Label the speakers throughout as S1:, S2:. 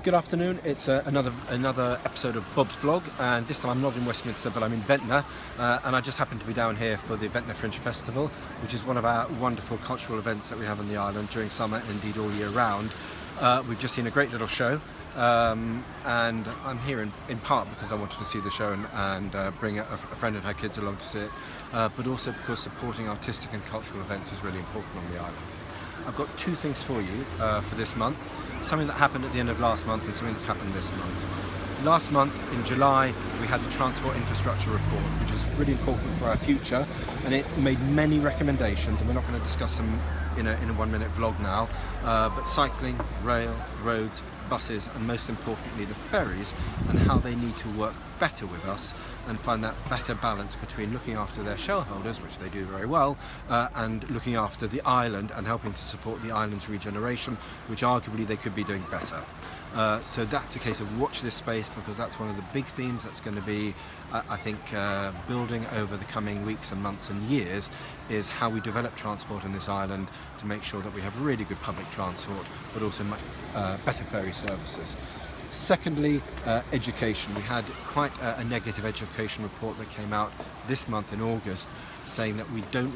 S1: Good afternoon, it's another episode of Bob's Vlog, and this time I'm not in Westminster but I'm in Ventnor, and I just happen to be down here for the Ventnor Fringe Festival, which is one of our wonderful cultural events that we have on the island during summer, indeed all year round. We've just seen a great little show, and I'm here in part because I wanted to see the show and bring a friend and her kids along to see it, but also because supporting artistic and cultural events is really important on the island. I've got two things for you for this month. Something that happened at the end of last month and something that's happened this month. Last month, in July, we had the Transport Infrastructure Report, which is really important for our future, and it made many recommendations, and we're not going to discuss them in a 1 minute vlog now, but cycling, rail, roads, buses, and most importantly the ferries, and how they need to work better with us and find that better balance between looking after their shareholders, which they do very well, and looking after the island and helping to support the island's regeneration, which arguably they could be doing better. So that's a case of watch this space, because that's one of the big themes that's going to be, I think, building over the coming weeks and months and years, is how we develop transport in this island to make sure that we have really good public transport, but also much better ferry services. Secondly, education. We had quite a negative education report that came out this month in August, saying that we don't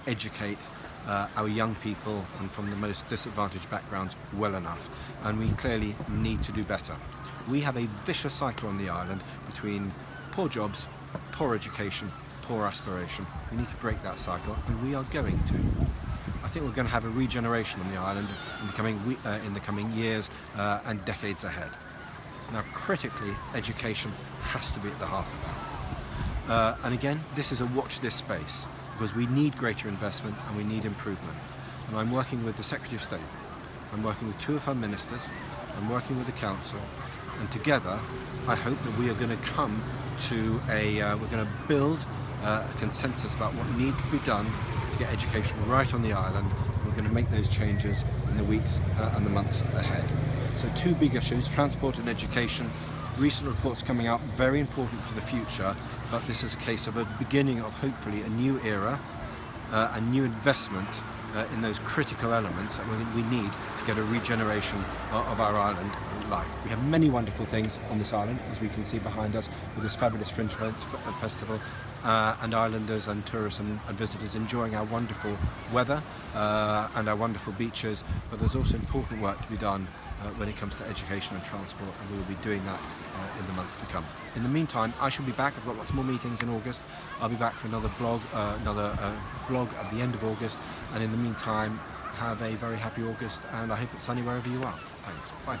S1: educate our young people and from the most disadvantaged backgrounds well enough, and we clearly need to do better. We have a vicious cycle on the island between poor jobs, poor education, poor aspiration. We need to break that cycle, and we are going to. I think we're going to have a regeneration on the island in the coming years and decades ahead. Now, critically, education has to be at the heart of that. And again, this is a watch this space, because we need greater investment and we need improvement. And I'm working with the Secretary of State, I'm working with two of her ministers, I'm working with the Council, and together I hope that we are going to come to we're going to build a consensus about what needs to be done to get education right on the island. We're going to make those changes in the weeks and the months ahead. So two big issues, transport and education. Recent reports coming out, very important for the future, but this is a case of a beginning of hopefully a new era, a new investment in those critical elements that we need to get a regeneration of our island life. We have many wonderful things on this island, as we can see behind us, with this fabulous Fringe Festival, and islanders and tourists and visitors enjoying our wonderful weather and our wonderful beaches, but there's also important work to be done when it comes to education and transport, and we will be doing that in the months to come. In the meantime, I shall be back. I've got lots more meetings in August. I'll be back for another blog at the end of August, and in the meantime, have a very happy August, and I hope it's sunny wherever you are. Thanks. Bye.